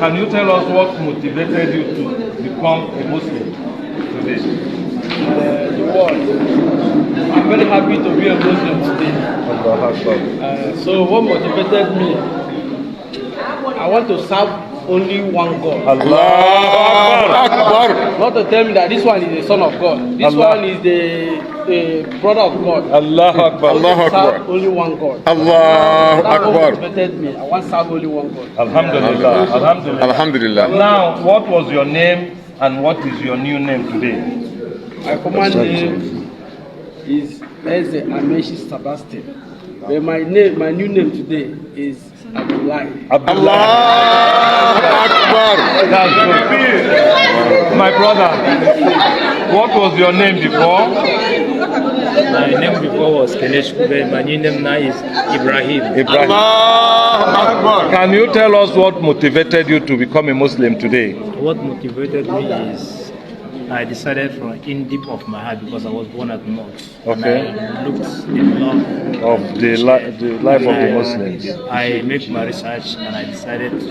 Can you tell us what motivated you to become a Muslim today? The word. I'm very happy to be a Muslim today. So what motivated me? I want to serve only one God. Allah Akbar. Not to tell me that this one is the son of God. This one is the brother of God. Allah Akbar. Allah Akbar. Only one God. Allah Akbar. That motivated me. I want to serve only one God. Alhamdulillah. Alhamdulillah. Alhamdulillah. Now, what was your name and what is your new name today? My command name is Eze Ameshi Sebastian. But my new name today is Abdullah. Allah Akbar. That's good. My brother, what was your name before? My name before was Kenesh Kube. My new name now is Ibrahim. Allah Akbar. Can you tell us what motivated you to become a Muslim today? What motivated me is I decided from in deep of my heart because I was born at North. Okay. And I looked the love Of the life of the Muslims. I make my research and I decided to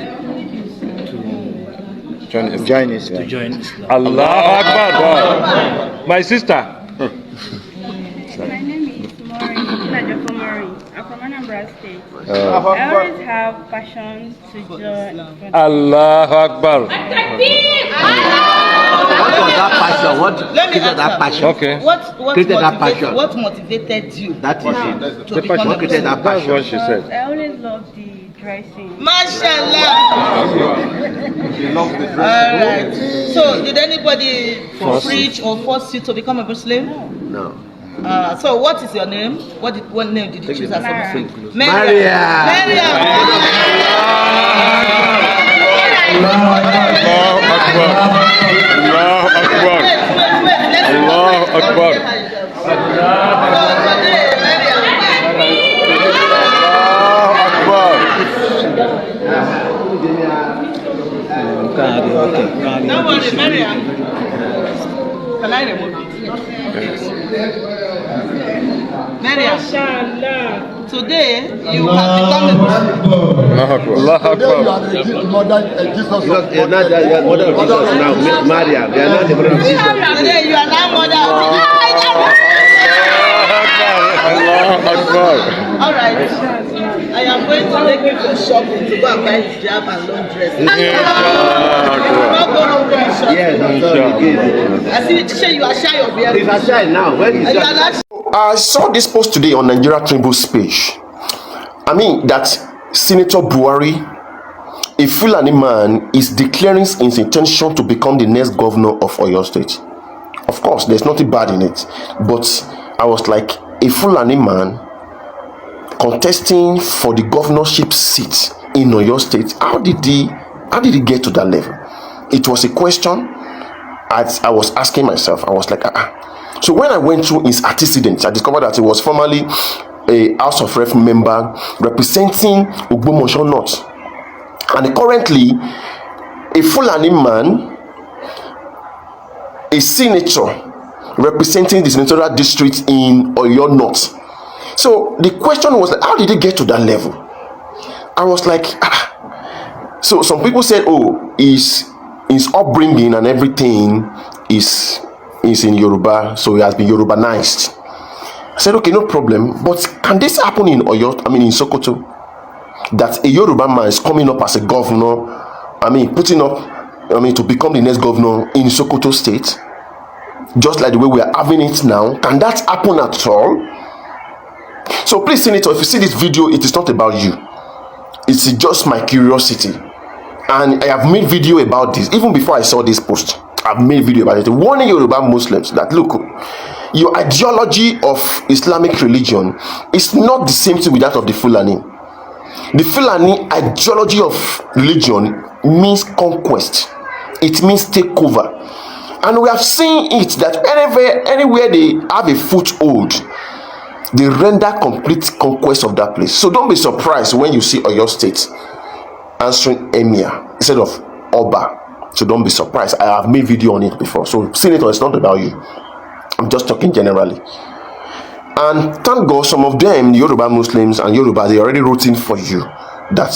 Join Islam. join Islam. Allah Akbar. My sister. My name is Mori, Najafo Mori. I'm from Anambra State. I always have passion to join. Allah Akbar. What was that passion? What created that passion? Okay. What Created that passion. What motivated you? That is it. To become What created that That's passion? what she said. I always love the dressing. Mashallah. Alright. So, did anybody preach or force you to become a Muslim? No. So, what is your name? What name did you choose as a Muslim? Maria. Allah Akbar. Allah Akbar. Allah Akbar. Don't worry, Mariam. Can I remove it? Mariam, today you have become a Muslim. Allah Akbar. Because you're not the mother of Jesus now, Maria. They are not the mother of Jesus. Today you are now mother of Allah Akbar. Alright. I am going to take you to shopping to go and buy hijab and long dress. Not go home and shop. Yes, that's all you I see you are shy of your He's a child now. When is that? I saw this post today on Nigeria Tribunal's page. I mean that Senator Buhari, a Fulani man, is declaring his intention to become the next governor of Oyo State. Of course, there's nothing bad in it, but I was like, a Fulani man contesting for the governorship seat in Oyo State. How did he get to that level? It was a question I was asking myself. I was like, So when I went through his antecedents, I discovered that he was formerly a House of Rep member representing Ogbomoso North, and currently a Fulani man, a senator representing the senatorial district in Oyo North. So the question was, how did he get to that level? I was like, So some people said, his upbringing and everything is in Yoruba, so he has been Yorubanized. I said, okay, no problem. But can this happen in Oyo? In Sokoto, that a Yoruba man is coming up as a governor? Putting up, to become the next governor in Sokoto State, just like the way we are having it now. Can that happen at all? So please, Senator, if you see this video, it is not about you. It's just my curiosity, and I have made video about this even before I saw this post. I've made video about it, warning Yoruba Muslims that look, your ideology of Islamic religion is not the same thing with that of the Fulani. The Fulani ideology of religion means conquest. It means takeover, and we have seen it that anywhere they have a foothold, they render complete conquest of that place. So don't be surprised when you see Oyo State answering Emir instead of Oba. So don't be surprised. I have made video on it before. So Senator, it's not about you. I'm just talking generally. And thank God some of them, Yoruba Muslims and Yoruba, they already wrote in for you that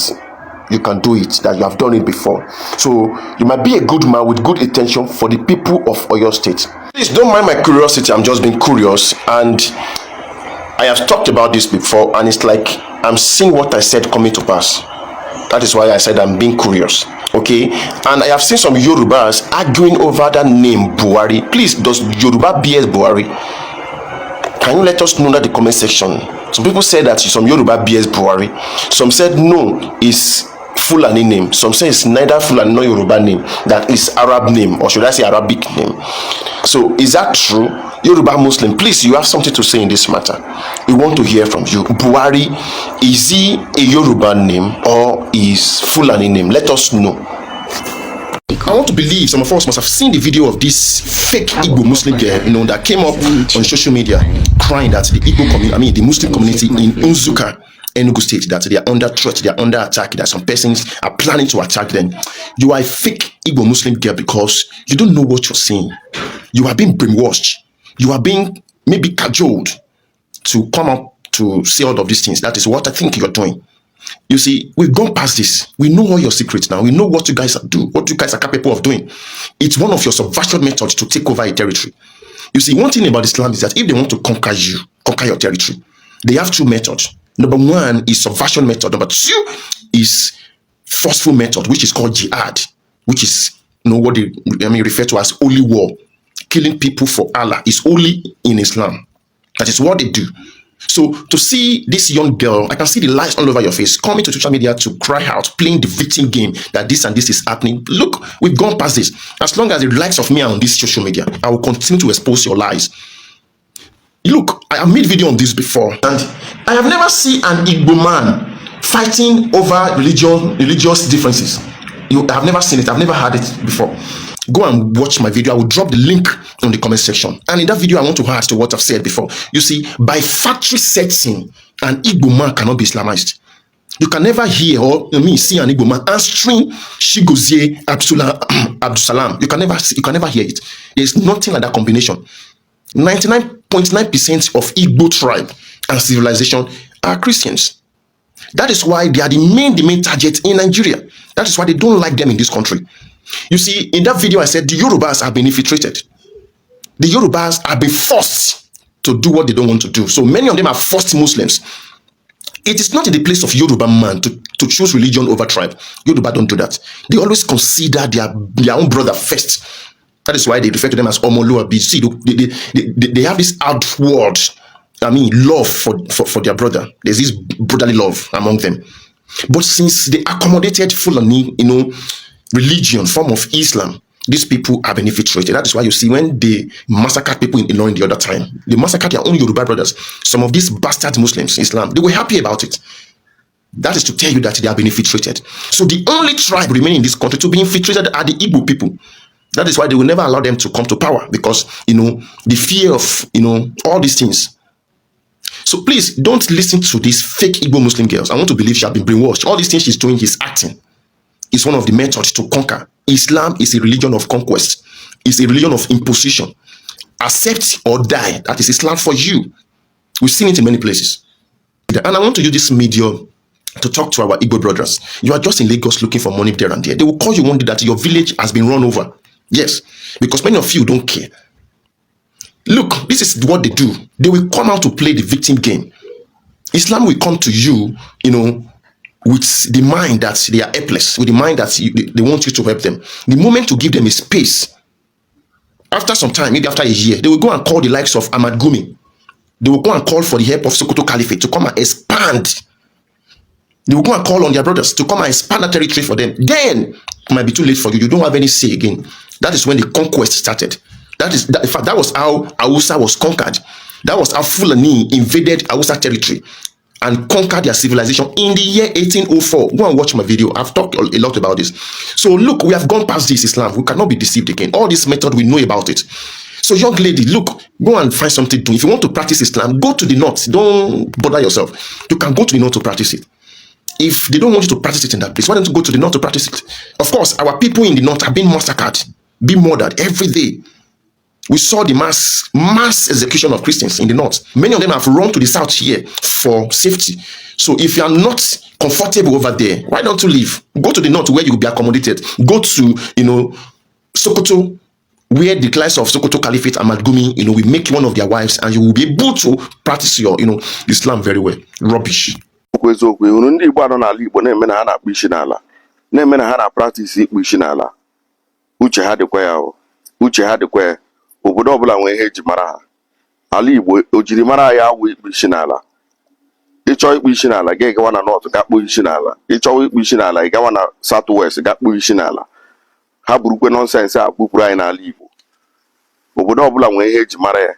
you can do it, that you have done it before. So you might be a good man with good intention for the people of Oyo State. Please don't mind my curiosity. I'm just being curious, and I have talked about this before, and it's like I'm seeing what I said coming to pass. That is why I said I'm being curious. Okay, and I have seen some Yorubas arguing over that name Buhari. Please, does Yoruba BS Buhari? Can you let us know in the comment section? Some people said that some Yoruba BS Buhari. Some said no, it's Fulani name. Some say it's neither Fulani nor Yoruba name. That is Arab name, or should I say Arabic name? So is that true? Yoruba Muslim, please, you have something to say in this matter. We want to hear from you. Buhari, is he a Yoruba name or is Fulani name? Let us know. I want to believe some of us must have seen the video of this fake Igbo Muslim girl, that came up on social media crying that the Igbo community, the Muslim community in Unzuka, Enugu State, that they are under threat, they are under attack, that some persons are planning to attack them. You are a fake Igbo Muslim girl because you don't know what you're saying. You are being brainwashed. You are being maybe cajoled to come up to say all of these things. That is what I think you're doing. You see, we've gone past this. We know all your secrets now. We know what you guys do, what you guys are capable of doing. It's one of your subversion methods to take over a territory. You see, one thing about Islam is that if they want to conquer you, conquer your territory, they have two methods. Number one is subversion method. Number two is forceful method, which is called jihad, which is what they refer to as holy war. Killing people for Allah is only in Islam. That is what they do. So to see this young girl, I can see the lights all over your face, coming to social media to cry out, playing the victim game that this and this is happening. Look, we've gone past this. As long as the likes of me are on this social media, I will continue to expose your lies. Look, I have made video on this before, and I have never seen an Igbo man fighting over religious differences. I have never seen it. I've never heard it before. Go and watch my video. I will drop the link in the comment section. And in that video, I want to add to what I've said before. You see, by factory setting, an Igbo man cannot be Islamized. You can never hear or see an Igbo man answering Shigozie Abdusalam. You can never hear it. There's nothing like that combination. 99.9% of Igbo tribe and civilization are Christians. That is why they are the main target in Nigeria. That is why they don't like them in this country. You see, in that video I said the Yorubas have been infiltrated. The Yorubas have been forced to do what they don't want to do. So many of them are forced Muslims. It is not in the place of Yoruba man to choose religion over tribe. Yoruba don't do that. They always consider their own brother first. That is why they refer to them as Omoluabi. See, they have this outward, love for their brother. There's this brotherly love among them. But since they accommodated Fulani, religion, form of Islam, these people have been infiltrated. That is why you see when they massacred people in Ilorin the other time, they massacred their own Yoruba brothers. Some of these bastard Muslims, Islam, they were happy about it. That is to tell you that they have been infiltrated. So the only tribe remaining in this country to be infiltrated are the Igbo people. That is why they will never allow them to come to power, because, the fear of, all these things. So please don't listen to these fake Igbo Muslim girls. I want to believe she has been brainwashed. All these things she's doing, is acting. It's one of the methods to conquer. Islam is a religion of conquest. It's a religion of imposition. Accept or die. That is Islam for you. We've seen it in many places. And I want to use this medium to talk to our Igbo brothers. You are just in Lagos looking for money there and there. They will call you one day that your village has been run over. Yes, because many of you don't care. Look, this is what they do. They will come out to play the victim game. Islam will come to you, with the mind that they are helpless, with the mind that they want you to help them. The moment to give them a space, after some time, maybe after a year, they will go and call the likes of Ahmad Gumi. They will go and call for the help of Sokoto Caliphate to come and expand. They will go and call on their brothers to come and expand that territory for them. Then it might be too late for you. You don't have any say again. That is when the conquest started. In fact, that was how Hausa was conquered. That was how Fulani invaded Hausa territory and conquered their civilization in the year 1804. Go and watch my video. I've talked a lot about this. So look, we have gone past this Islam. We cannot be deceived again. All this method, we know about it. So young lady, look, go and find something to do. If you want to practice Islam, go to the north. Don't bother yourself. You can go to the north to practice it. If they don't want you to practice it in that place, why don't you go to the north to practice it? Of course, our people in the north have been massacred, being murdered every day. We saw the mass execution of Christians in the north. Many of them have run to the south here for safety. So if you are not comfortable over there. Why don't you leave? Go to the north where you will be accommodated. Go to, Sokoto, where the class of Sokoto Caliphate Amadgumi, will make you one of their wives, and you will be able to practice your, Islam very well. Rubbish. Ndị Igbo anọ n'ala Igbo na-eme na ha na-akpụ isi n'ala, na-eme na ha na-practice ikpu isi n'ala. Uche ha dịkwa ya o. Uche ha dịkwa ya. Obodo ọbụla nwere ihe eji mara ha. Ala Igbo ojiri mara ya awụ ikpu isi n'ala. Ịchọ ikpu isi n'ala ga egawa na north ga kpụ isi n'ala. Ịchọ ikpu isi n'ala ịgawa na south west ga kpụ isi n'ala. Ha burukwe nonsense a kpụpụrụ anyị n'ala Igbo. Obodo ọbụla nwere ihe eji mara ya.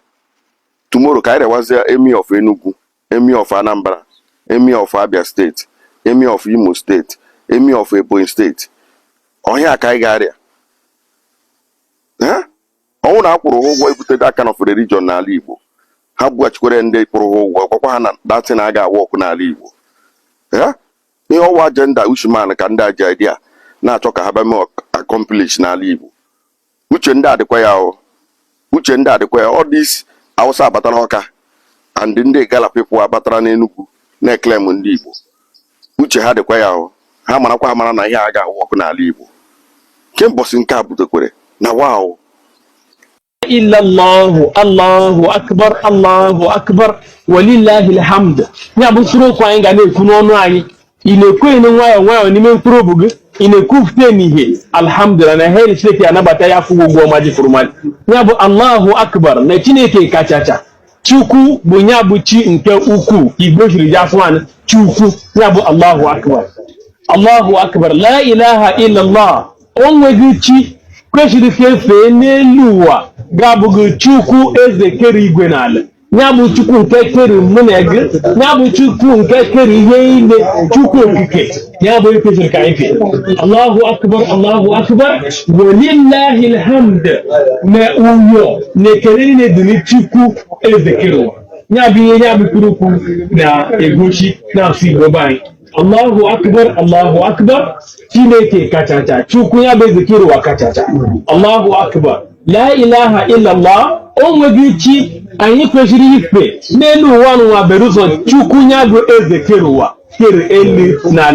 Tomorrow ka anyị rewazie Emir of Enugu, Emir of Anambra, Emir of Abia State, Emir of Imo State, Emir of Ebonyi State. Ọhịa ka anyị ga-arịa. Ọnwụ na akwụrụ ụgwọ ebute that kind of religion n'ala Igbo. Ha bughachikwere ndị kwụrụ ụgwọ gwakwa ha na datin aga awọ ọkụ n'ala Igbo. Ihe ọwa agenda Usman ka ndị aja idea na-achọ ka ha bịa accomplish n'ala Igbo. Uche ndị adịkwa ya o. Uche ndị adịkwa ya. All this Hausa abatara Ọka and ndị Igala people abatara n'Enugu na-eklem ndị Igbo. Uche ha dịkwa ya o. Ha marakwa amara na ihe aga awọ ọkụ n'ala Igbo. Kembosi nke a butekwere na wow. Illallahu Allahu Akbar, Allahu Akbar, walillahi alhamd. Ya bụ suru kwa anyị ga na-ekwu n'ọnụ anyị. Ị na-ekwu nwayọọ n'ime mkpụrụ obi gị. Ị na-ekwufute n'ihe alhamdulillah na ihe Chineke anabata ya afụ ụgwọ ọma jifuru mmadụ. Ya bụ Allahu Akbar na Chineke kachacha. Chukwu bụ ya bụ chi nke ukwu. Igbo jiri ji afụ anyị Chukwu. Ya bụ Allahu Akbar. Allahu Akbar, la ilaha illallah. Onweghị chi kwesịrị ka efe n'elu ụwa ga-abụghị Chukwu eze kere igwe n'ala. Ya bụ Chukwu nke kere mụ na gị, ya bụ Chukwu nke kere ihe niile, Chukwu okike. Ya bụ kwesịrị ka anyị fee. Allahu Akbar, Allahu Akbar, walillahi alhamd. Na uyo na ekele niile dị na Chukwu eze kere ụwa. Ya bụ ihe ya bụ kwuru na-egosi na-asụ Igbo be anyị. Allahu Akbar, Allahu Akbar, Chineke kachacha, Chukwu ya bụ eze kere ụwa kachacha. Allahu Akbar, la ilaha illallah. Onweghị chi anyị kwesịrị ife n'elu ụwa n'ụwa berụzọ Chukwu ya bụ eze kere ụwa kere elu na